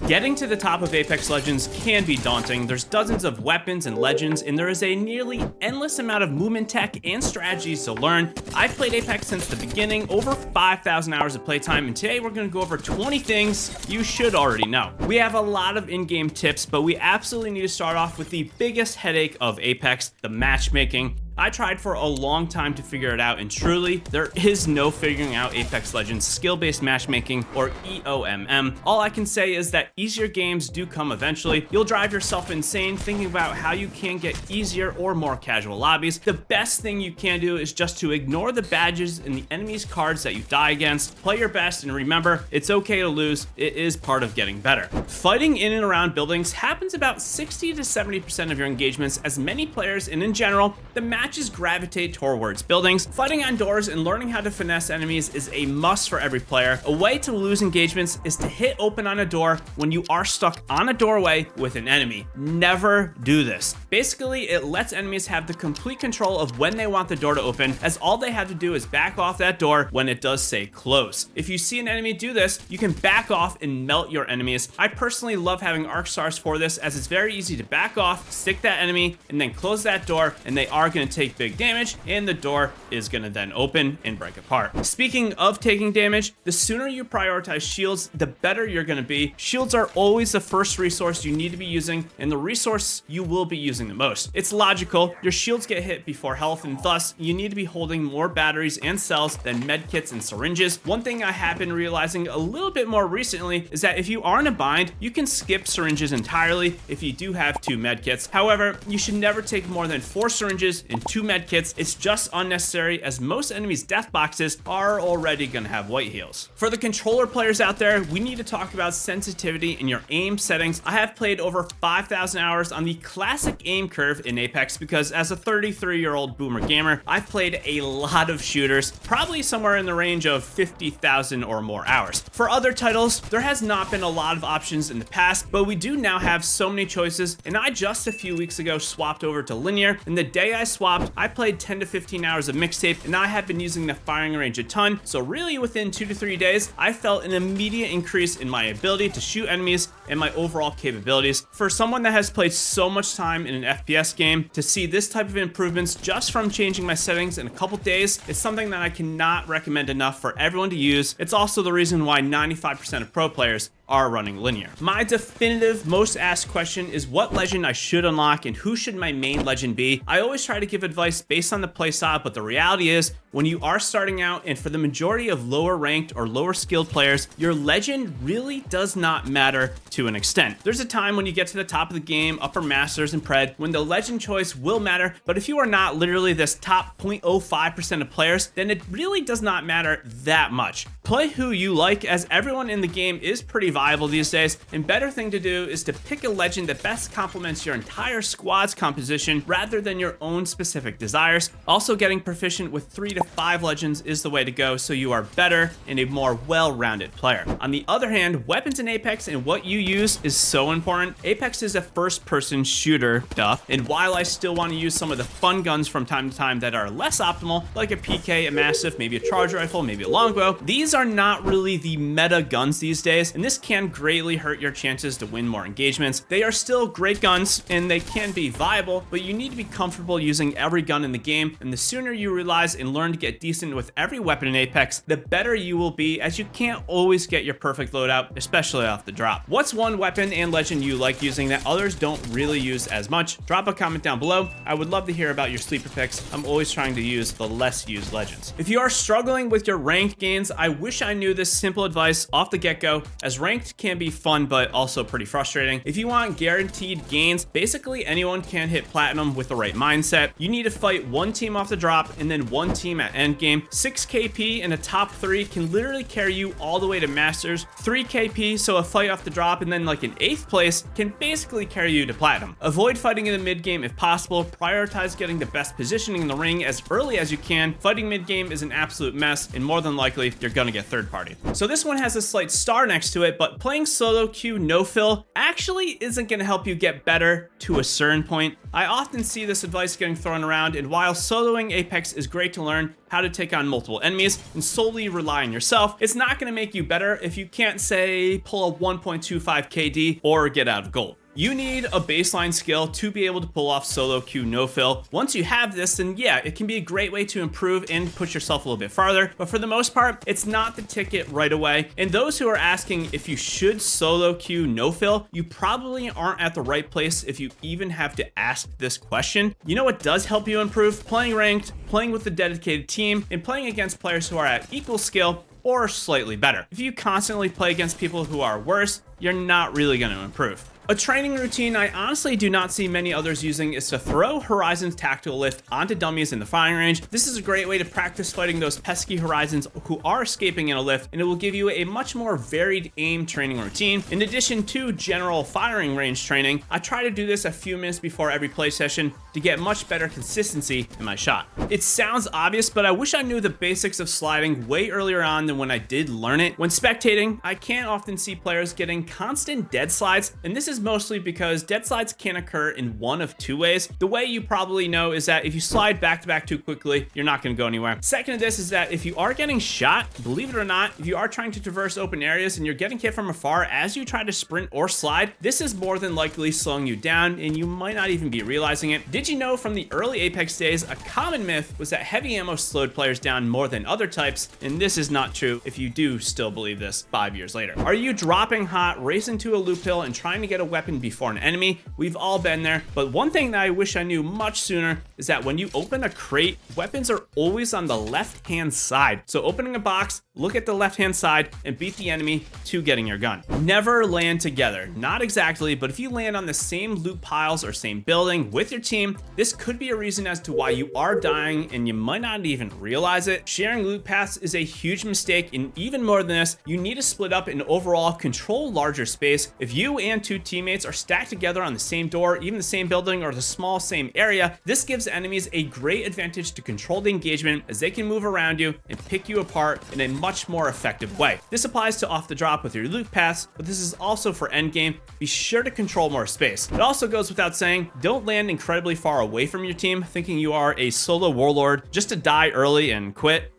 Getting to the top of Apex Legends can be daunting. There's dozens of weapons and legends, and there is a nearly endless amount of movement tech and strategies to learn. I've played Apex since the beginning, over 5,000 hours of playtime, and today we're going to go over 20 things you should already know. We have a lot of in-game tips, but we absolutely need to start off with the biggest headache of Apex, the matchmaking. I tried for a long time to figure it out, and truly, there is no figuring out Apex Legends skill-based matchmaking, or EOMM. All I can say is that easier games do come eventually. You'll drive yourself insane thinking about how you can get easier or more casual lobbies. The best thing you can do is just to ignore the badges and the enemy's cards that you die against. Play your best, and remember, it's okay to lose. It is part of getting better. Fighting in and around buildings happens about 60 to 70% of your engagements, as many players, and in general, the matches gravitate towards buildings. Fighting on doors and learning how to finesse enemies is a must for every player. A way to lose engagements is to hit open on a door when you are stuck on a doorway with an enemy. Never do this. Basically, it lets enemies have the complete control of when they want the door to open, as all they have to do is back off that door when it does say close. If you see an enemy do this, you can back off and melt your enemies. I personally love having arc stars for this, as it's very easy to back off, stick that enemy, and then close that door, and they are going to take big damage, and the door is going to then open and break apart. Speaking of taking damage, the sooner you prioritize shields, the better you're going to be. Shields are always the first resource you need to be using, and the resource you will be using the most. It's logical. Your shields get hit before health, and thus you need to be holding more batteries and cells than medkits and syringes. One thing I have been realizing a little bit more recently is that if you are in a bind, you can skip syringes entirely if you do have 2 medkits. However, you should never take more than 4 syringes and 2 medkits. It's just unnecessary, as most enemies' death boxes are already going to have white heals. For the controller players out there, we need to talk about sensitivity in your aim settings. I have played over 5,000 hours on the classic aim curve in Apex because as a 33-year-old boomer gamer, I've played a lot of shooters, probably somewhere in the range of 50,000 or more hours. For other titles, there has not been a lot of options in the past, but we do now have so many choices, and I just a few weeks ago swapped over to linear, and the day I swapped, I played 10 to 15 hours of mixtape, and I have been using the firing range a ton, so really within 2 to 3 days, I felt an immediate increase in my ability to shoot enemies and my overall capabilities. For someone that has played so much time in an FPS game, to see this type of improvements just from changing my settings in a couple days is something that I cannot recommend enough for everyone to use. It's also the reason why 95% of pro players are running linear. My definitive most asked question is what legend I should unlock and who should my main legend be. I always try to give advice based on the playstyle, but the reality is when you are starting out, and for the majority of lower ranked or lower skilled players, your legend really does not matter to an extent. There's a time when you get to the top of the game, upper masters and pred, when the legend choice will matter, but if you are not literally this top 0.05% of players, then it really does not matter that much. Play who you like, as everyone in the game is pretty viable these days, and better thing to do is to pick a legend that best complements your entire squad's composition rather than your own specific desires. Also, getting proficient with 3 to 5 legends is the way to go, so you are better and a more well-rounded player. On the other hand, weapons in Apex and what you use is so important. Apex is a first-person shooter, and while I still want to use some of the fun guns from time to time that are less optimal, like a PK, a massive, maybe a charge rifle, maybe a longbow, these are not really the meta guns these days, and this can greatly hurt your chances to win more engagements. They are still great guns, and they can be viable, but you need to be comfortable using every gun in the game, and the sooner you realize and learn to get decent with every weapon in Apex, the better you will be, as you can't always get your perfect loadout, especially off the drop. What's one weapon and legend you like using that others don't really use as much? Drop a comment down below. I would love to hear about your sleeper picks. I'm always trying to use the less used legends. If you are struggling with your ranked gains, I wish I knew this simple advice off the get-go, as ranked can be fun but also pretty frustrating. If you want guaranteed gains, basically anyone can hit platinum with the right mindset. You need to fight one team off the drop and then one team at endgame. 6 KP in a top 3 can literally carry you all the way to masters. 3 KP, so a fight off the drop and then like an 8th place, can basically carry you to platinum. Avoid fighting in the mid game if possible. Prioritize getting the best positioning in the ring as early as you can. Fighting mid game is an absolute mess, and more than likely you're gonna get third party. So this one has a slight star next to it, but but playing solo queue no fill actually isn't going to help you get better to a certain point. I often see this advice getting thrown around, and while soloing Apex is great to learn how to take on multiple enemies and solely rely on yourself, it's not going to make you better if you can't, say, pull a 1.25 KD or get out of gold. You need a baseline skill to be able to pull off solo queue no fill. Once you have this, then yeah, it can be a great way to improve and push yourself a little bit farther, but for the most part, it's not the ticket right away. And those who are asking if you should solo queue no fill, you probably aren't at the right place if you even have to ask this question. You know what does help you improve? Playing ranked, playing with a dedicated team, and playing against players who are at equal skill or slightly better. If you constantly play against people who are worse, you're not really going to improve. A training routine I honestly do not see many others using is to throw Horizon's tactical lift onto dummies in the firing range. This is a great way to practice fighting those pesky Horizons who are escaping in a lift, and it will give you a much more varied aim training routine. In addition to general firing range training, I try to do this a few minutes before every play session to get much better consistency in my shot. It sounds obvious, but I wish I knew the basics of sliding way earlier on than when I did learn it. When spectating, I can't often see players getting constant dead slides, and this is mostly because dead slides can occur in one of two ways. The way you probably know is that if you slide back to back too quickly, you're not going to go anywhere. Second to this is that if you are getting shot, believe it or not, if you are trying to traverse open areas and you're getting hit from afar as you try to sprint or slide, this is more than likely slowing you down, and you might not even be realizing it. Did you know from the early Apex days, a common myth was that heavy ammo slowed players down more than other types, and this is not true if you do still believe this 5 years later. Are you dropping hot, racing to a loop hill, and trying to get a weapon before an enemy? We've all been there, but one thing that I wish I knew much sooner is that when you open a crate, weapons are always on the left-hand side. So opening a box, look at the left-hand side and beat the enemy to getting your gun. Never land together. Not exactly, but if you land on the same loot piles or same building with your team, this could be a reason as to why you are dying and you might not even realize it. Sharing loot paths is a huge mistake, and even more than this, you need to split up and overall control larger space. If you and two teammates are stacked together on the same door, even the same building, or the small same area, this gives enemies a great advantage to control the engagement as they can move around you and pick you apart in a much more effective way. This applies to off the drop with your loot paths, but this is also for endgame. Be sure to control more space. It also goes without saying, don't land incredibly far away from your team thinking you are a solo warlord just to die early and quit.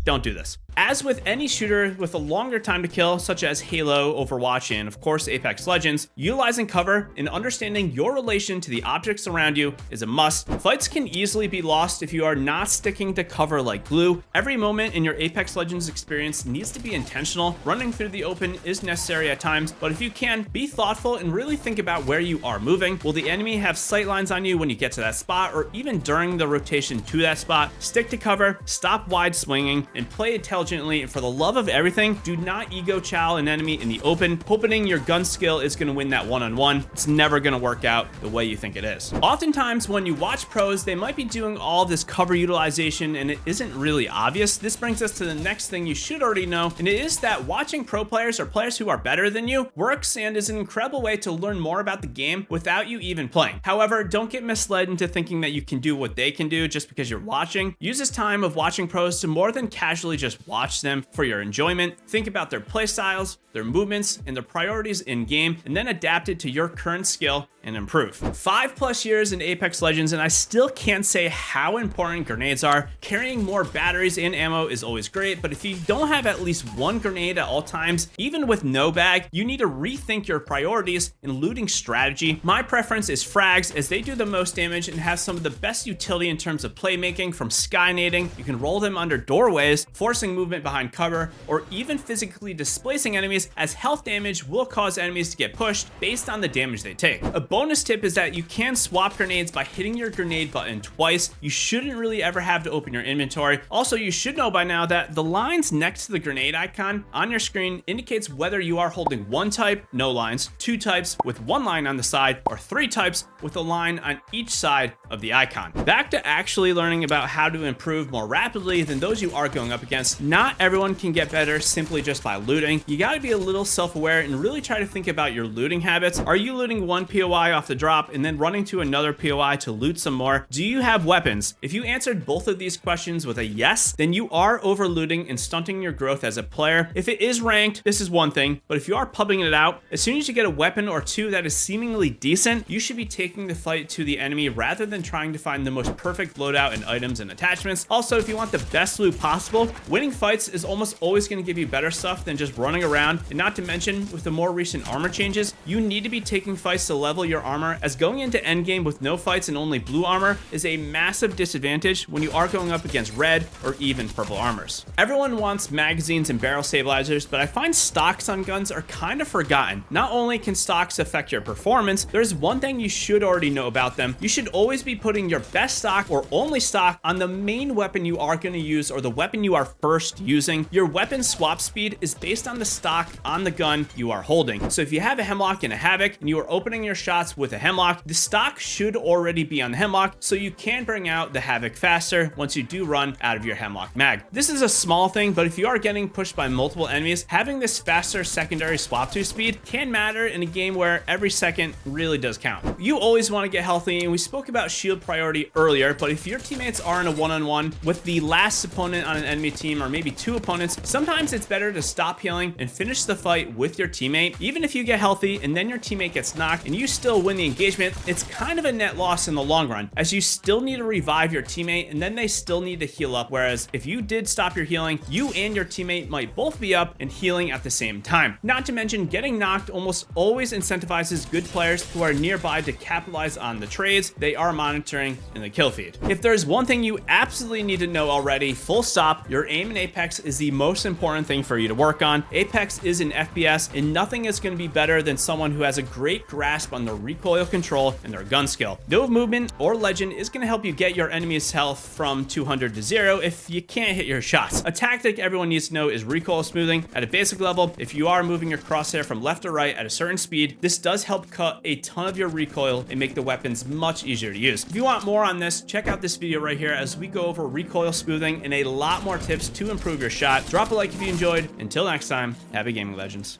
Don't do this. As with any shooter with a longer time to kill, such as Halo, Overwatch, and of course Apex Legends, utilizing cover and understanding your relation to the objects around you is a must. Fights can easily be lost if you are not sticking to cover like glue. Every moment in your Apex Legends experience needs to be intentional. Running through the open is necessary at times, but if you can, be thoughtful and really think about where you are moving. Will the enemy have sight lines on you when you get to that spot, or even during the rotation to that spot? Stick to cover, stop wide swinging, and play intelligently. And for the love of everything, do not ego chow an enemy in the open, hoping your gun skill is going to win that one-on-one. It's never going to work out the way you think it is. Oftentimes, when you watch pros, they might be doing all this cover utilization and it isn't really obvious. This brings us to the next thing you should already know, and it is that watching pro players or players who are better than you works and is an incredible way to learn more about the game without you even playing. However, don't get misled into thinking that you can do what they can do just because you're watching. Use this time of watching pros to more than casually just watch them for your enjoyment. Think about their play styles, their movements, and their priorities in game, and then adapt it to your current skill and improve. 5+ years in Apex Legends, and I still can't say how important grenades are. Carrying more batteries and ammo is always great, but if you don't have at least one grenade at all times, even with no bag, you need to rethink your priorities and looting strategy. My preference is frags, as they do the most damage and have some of the best utility in terms of playmaking. From skynading, you can roll them under doorways, forcing movement behind cover, or even physically displacing enemies, as health damage will cause enemies to get pushed based on the damage they take. A bonus tip is that you can swap grenades by hitting your grenade button twice. You shouldn't really ever have to open your inventory. Also, you should know by now that the lines next to the grenade icon on your screen indicates whether you are holding one type, no lines, two types with one line on the side, or three types with a line on each side of the icon. Back to actually learning about how to improve more rapidly than those you are going up against. not everyone can get better simply just by looting. You gotta be a little self-aware and really try to think about your looting habits. Are you looting one POI off the drop and then running to another POI to loot some more? Do you have weapons? If you answered both of these questions with a yes, then you are over looting and stunting your growth as a player. If it is ranked, this is one thing, but if you are pubbing it out, as soon as you get a weapon or two that is seemingly decent, you should be taking the fight to the enemy rather than trying to find the most perfect loadout and items and attachments. Also, if you want the best loot possible, winning fights is almost always going to give you better stuff than just running around. And not to mention, with the more recent armor changes, you need to be taking fights to level your armor, as going into endgame with no fights and only blue armor is a massive disadvantage when you are going up against red or even purple armors. Everyone wants magazines and barrel stabilizers, but I find stocks on guns are kind of forgotten. Not only can stocks affect your performance, there's one thing you should already know about them. You should always be putting your best stock or only stock on the main weapon you are going to use or the weapon you are first using. Your weapon swap speed is based on the stock on the gun you are holding. So if you have a Hemlock and a Havoc and you are opening your shots with a Hemlock, the stock should already be on the Hemlock, so you can bring out the Havoc faster once you do run out of your Hemlock mag. This is a small thing, but if you are getting pushed by multiple enemies, having this faster secondary swap to speed can matter in a game where every second really does count. You always want to get healthy, and we spoke about shield priority earlier, but if your teammates are in a one-on-one with the last opponent on an enemy team, or maybe two opponents, sometimes it's better to stop healing and finish the fight with your teammate. Even if you get healthy and then your teammate gets knocked and you still win the engagement, it's kind of a net loss in the long run, as you still need to revive your teammate and then they still need to heal up. Whereas if you did stop your healing, you and your teammate might both be up and healing at the same time. Not to mention, getting knocked almost always incentivizes good players who are nearby to capitalize on the trades they are monitoring in the kill feed. If there's one thing you absolutely need to know already, full stop, your aim in Apex is the most important thing for you to work on. Apex is an FPS, and nothing is going to be better than someone who has a great grasp on their recoil control and their gun skill. No movement or legend is going to help you get your enemy's health from 200 to 0 if you can't hit your shots. A tactic everyone needs to know is recoil smoothing. At a basic level, if you are moving your crosshair from left to right at a certain speed, this does help cut a ton of your recoil and make the weapons much easier to use. If you want more on this, check out this video right here as we go over recoil smoothing and a lot more tips to improve your shot. Drop a like if you enjoyed. Until next time, happy gaming, legends.